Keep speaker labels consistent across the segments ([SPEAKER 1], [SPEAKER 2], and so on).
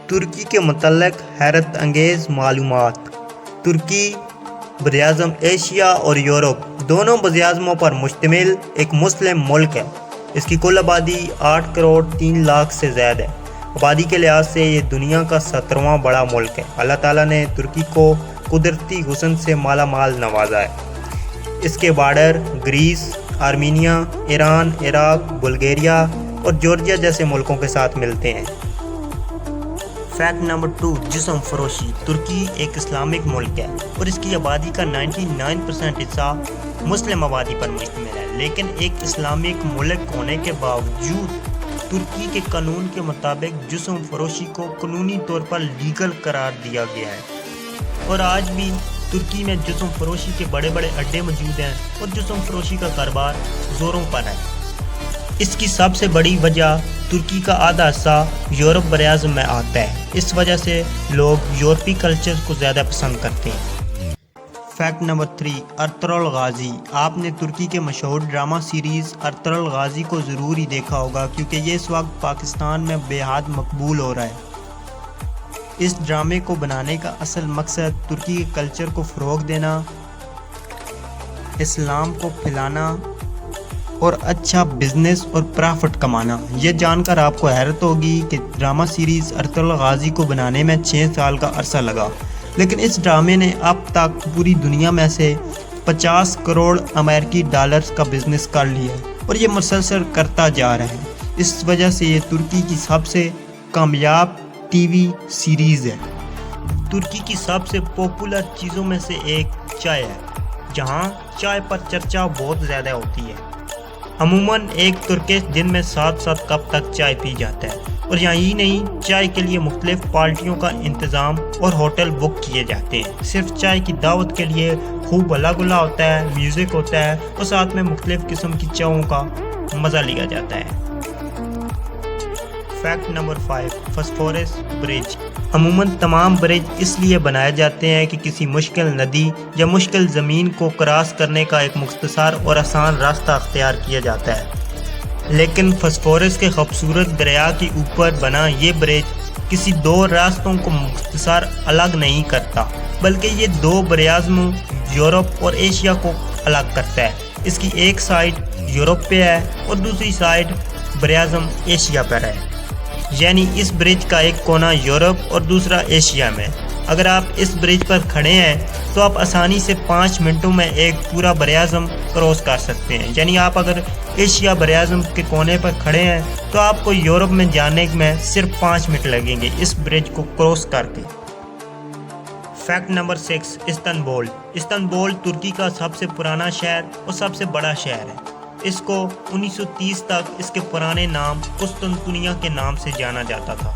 [SPEAKER 1] ترکی کے متعلق حیرت انگیز معلومات۔ ترکی براعظم ایشیا اور یورپ دونوں براعظموں پر مشتمل ایک مسلم ملک ہے۔ اس کی کل آبادی 8 کروڑ 3 لاکھ سے زائد ہے۔ آبادی کے لحاظ سے یہ دنیا کا 17واں بڑا ملک ہے۔ اللہ تعالیٰ نے ترکی کو قدرتی حسن سے مالا مال نوازا ہے۔ اس کے بارڈر گریس، آرمینیا، ایران، عراق، بلغاریہ اور جارجیا جیسے ملکوں کے ساتھ ملتے ہیں۔ فیکٹ نمبر 2، جسم فروشی۔ ترکی ایک اسلامک ملک ہے اور اس کی آبادی کا 99% حصہ مسلم آبادی پر مشتمل ہے، لیکن ایک اسلامک ملک ہونے کے باوجود ترکی کے قانون کے مطابق جسم فروشی کو قانونی طور پر لیگل قرار دیا گیا ہے، اور آج بھی ترکی میں جسم فروشی کے بڑے بڑے اڈے موجود ہیں اور جسم فروشی کا کاروبار زوروں پر ہے۔ اس کی سب سے بڑی وجہ ترکی کا آدھا حصہ یورپ براعظم میں آتا ہے، اس وجہ سے لوگ یورپی کلچر کو زیادہ پسند کرتے ہیں۔ Fact number 3، Ertugrul Ghazi. آپ نے ترکی کے مشہور ڈرامہ سیریز ارطغرل غازی کو ضرور ہی دیکھا ہوگا، کیونکہ یہ اس وقت پاکستان میں بے حد مقبول ہو رہا ہے۔ اس ڈرامے کو بنانے کا اصل مقصد ترکی کے کلچر کو فروغ دینا، اسلام کو پھیلانا اور اچھا بزنس اور پرافٹ کمانا۔ یہ جان کر آپ کو حیرت ہوگی کہ ڈرامہ سیریز ارطغرل غازی کو بنانے میں 6 سال کا عرصہ لگا، لیکن اس ڈرامے نے اب تک پوری دنیا میں سے 50 کروڑ امریکی ڈالرز کا بزنس کر لیا ہے، اور یہ مسلسل کرتا جا رہا ہے۔ اس وجہ سے یہ ترکی کی سب سے کامیاب ٹی وی سیریز ہے۔ ترکی کی سب سے پاپولر چیزوں میں سے ایک چائے ہے، جہاں چائے پر چرچا بہت زیادہ ہوتی ہے۔ عموماً ایک ترکش دن میں 7 کپ تک چائے پی جاتا ہے، اور یہی نہیں، چائے کے لیے مختلف پارٹیوں کا انتظام اور ہوٹل بک کیے جاتے ہیں۔ صرف چائے کی دعوت کے لیے خوب ہلا گلا ہوتا ہے، میوزک ہوتا ہے، اور ساتھ میں مختلف قسم کی چاؤں کا مزہ لیا جاتا ہے۔ فیکٹ نمبر 5، فاسفورس برج۔ عموماً تمام برج اس لیے بنائے جاتے ہیں کہ کسی مشکل ندی یا مشکل زمین کو کراس کرنے کا ایک مختصر اور آسان راستہ اختیار کیا جاتا ہے، لیکن فاسفورس کے خوبصورت دریا کے اوپر بنا یہ برج کسی 2 راستوں کو مختصر الگ نہیں کرتا، بلکہ یہ 2 براعظموں یورپ اور ایشیا کو الگ کرتا ہے۔ اس کی ایک سائڈ یورپ پہ ہے اور دوسری سائڈ براعظم ایشیا پر ہے، یعنی اس برج کا ایک کونا یورپ اور دوسرا ایشیا میں۔ اگر آپ اس برج پر کھڑے ہیں تو آپ آسانی سے 5 منٹوں میں ایک پورا براعظم کراس کر سکتے ہیں، یعنی آپ اگر ایشیا براعظم کے کونے پر کھڑے ہیں تو آپ کو یورپ میں جانے میں صرف 5 منٹ لگیں گے اس برج کو کراس کر کے۔ Fact number 6، Istanbul. استنبول ترکی کا سب سے پرانا شہر اور سب سے بڑا شہر ہے۔ اس کو 1930 تک اس کے پرانے نام قسطنطنیہ کے نام سے جانا جاتا تھا۔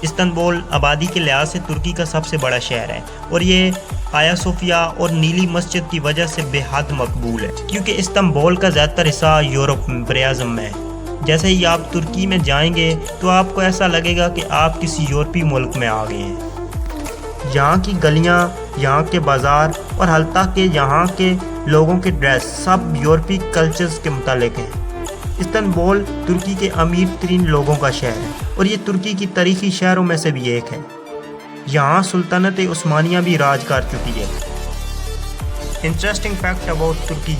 [SPEAKER 1] استنبول آبادی کے لحاظ سے ترکی کا سب سے بڑا شہر ہے، اور یہ آیا صوفیہ اور نیلی مسجد کی وجہ سے بے حد مقبول ہے، کیونکہ استنبول کا زیادہ تر حصہ یورپ براعظم میں ہے۔ جیسے ہی آپ ترکی میں جائیں گے تو آپ کو ایسا لگے گا کہ آپ کسی یورپی ملک میں آ گئے ہیں۔ یہاں کی گلیاں، یہاں کے بازار اور حتیٰ کہ یہاں کے لوگوں کے ڈریس سب یورپی کلچرز کے متعلق ہیں۔ استنبول ترکی کے امیر ترین لوگوں کا شہر ہے، اور یہ ترکی کی تاریخی شہروں میں سے بھی ایک ہے۔ یہاں سلطنت عثمانیہ بھی راج کر چکی ہے۔ انٹرسٹنگ فیکٹ اباؤٹ ترکی۔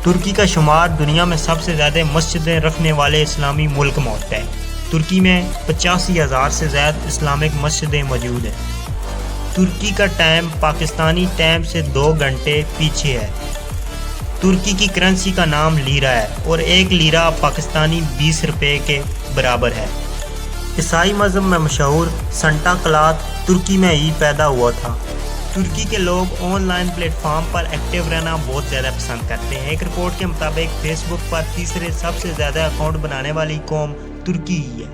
[SPEAKER 1] ترکی کا شمار دنیا میں سب سے زیادہ مسجدیں رکھنے والے اسلامی ملک میں ہوتا ہے۔ ترکی میں 85,000 سے زائد اسلامک مسجدیں موجود ہیں۔ ترکی کا ٹائم پاکستانی ٹائم سے 2 گھنٹے پیچھے ہے۔ ترکی کی کرنسی کا نام لیرا ہے، اور 1 لیرا پاکستانی 20 روپے کے برابر ہے۔ عیسائی مذہب میں مشہور سنٹا کلاس ترکی میں ہی پیدا ہوا تھا۔ ترکی کے لوگ on line plate form per active رہنا بہت زیادہ پسند کرتے ہیں۔ ایک رپورٹ کے مطابق فیس بک پر تیسرے سب سے زیادہ اکاؤنٹ بنانے والی قوم ترکی ہی ہے۔